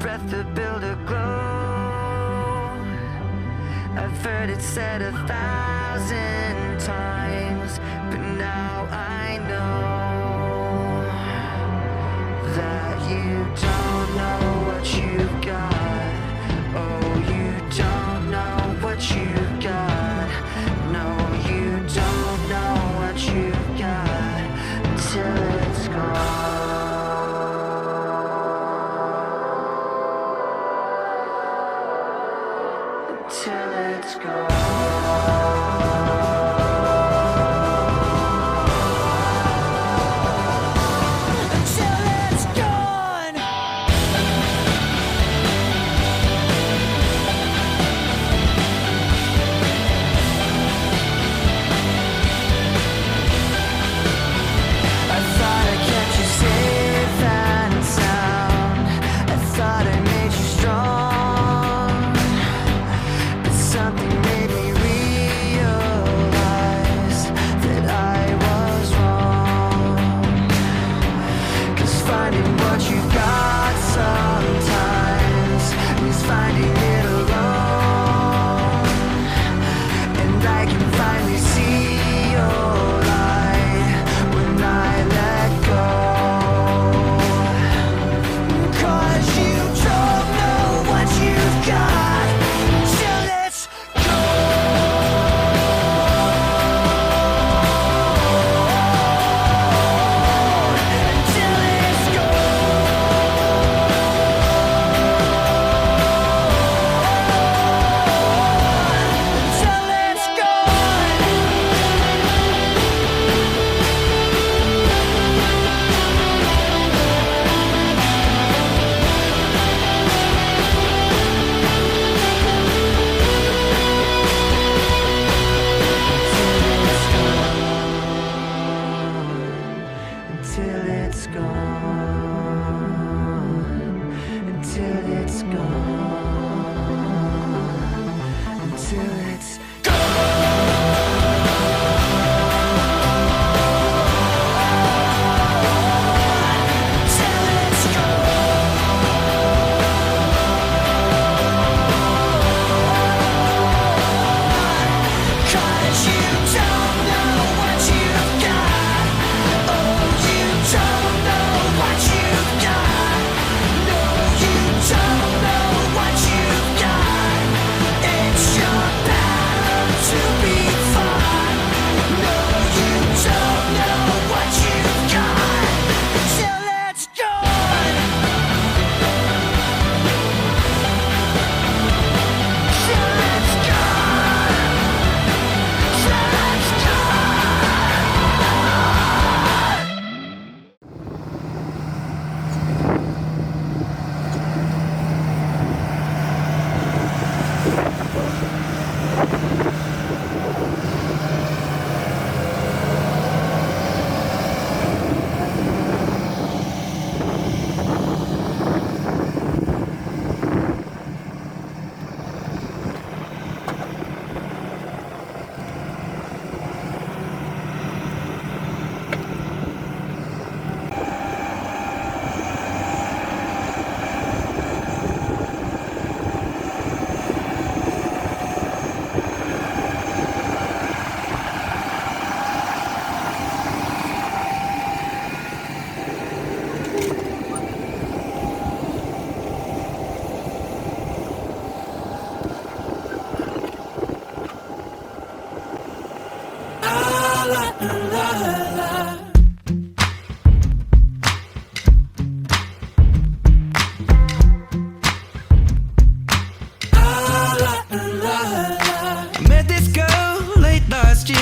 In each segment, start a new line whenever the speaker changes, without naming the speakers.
breath to build a glow. I've heard it said 1,000 times, but now I know that you don't know what you've got. Oh, you don't know what you've got. No, you don't know what you've got until it's gone. Till it's gone.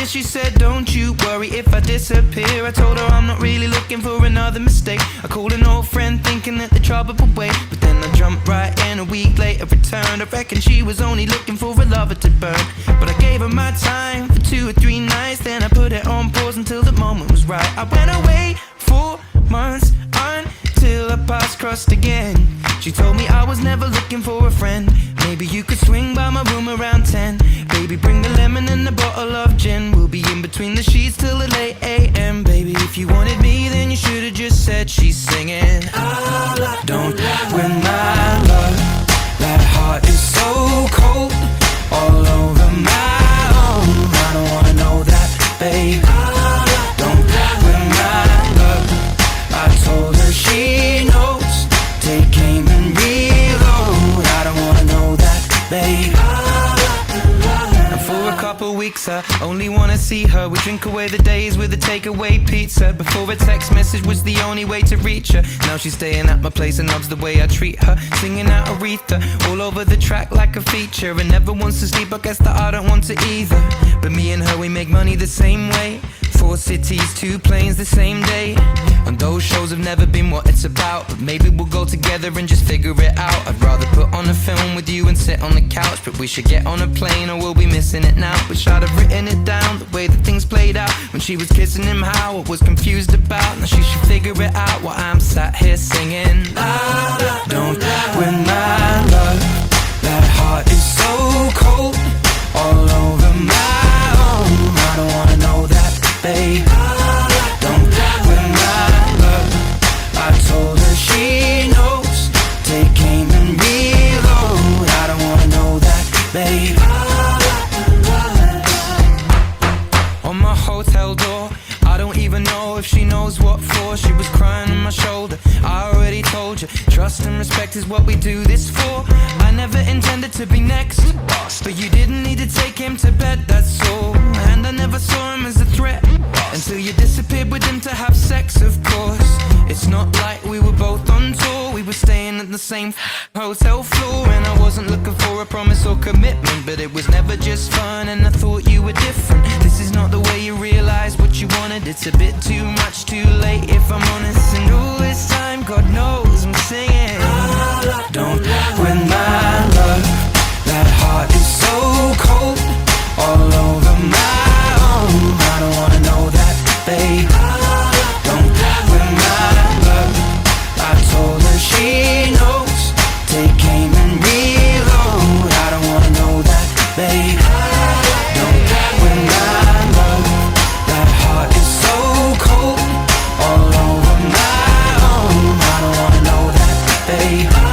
She said, don't you worry if I disappear. I told her I'm not really looking for another mistake. I called an old friend thinking that the trouble would wait, but then I jumped right in. A week later returned. I reckon she was only looking for a lover to burn, but I gave her my time for 2 or 3 nights. Then I put it on pause until the moment was right. I went away 4 months until our paths crossed again. She told me I was never looking for a friend. Maybe you could swing by my room around 10. Baby, bring the lemon and a bottle of gin. We'll be in between the sheets till the late AM. Baby, if you wanted me, then you should've just said she's singing. Don't win my love. and reload. I don't wanna know that, babe. And for a couple weeks I only wanna see her. We drink away the days with a takeaway pizza. Before a text message was the only way to reach her. Now she's staying at my place and loves the way I treat her. Singing out Aretha all over the track like a feature. And never wants to sleep, I guess that I don't want to either. But me and her, we make money the same way. 4 cities, 2 planes the same day. And those shows have never been what it's about. But maybe we'll go together and just figure it out. I'd rather put on a film with you and sit on the couch. But we should get on a plane or we'll be missing it now. Wish I'd have written it down, the way that things played out. When she was kissing him, how I was confused about. Now she should figure it out while I'm sat here singing. Don't win my love. That heart is so cold, all over my own. I don't wanna know that, babe. Don't win my love. I told her she knows. Take aim and reload. I don't wanna know that, babe. On my hotel door, I don't even know if she knows what for. She was crying on my shoulder. I already told you, trust and respect is what we do this for. I never intended to be next, but you didn't need to take him to bed, that's all. And I never saw him as a threat until you disappeared with him to have sex, of course. It's not like we were both on tour. We were staying at the same hotel floor. And I wasn't looking for a promise or commitment, but it was never just fun and I thought you were different. This is not the way you realize what you wanted. It's a bit too much too late if I'm honest. And all this time, God knows I'm singing. Don't win my love. That heart is so cold, all over my own. I don't wanna know that, babe. Don't win my love. I told her she knows. Take aim and reload. I don't wanna know that, babe. Don't win my love. That heart is so cold, all over my own. I don't wanna know that, babe.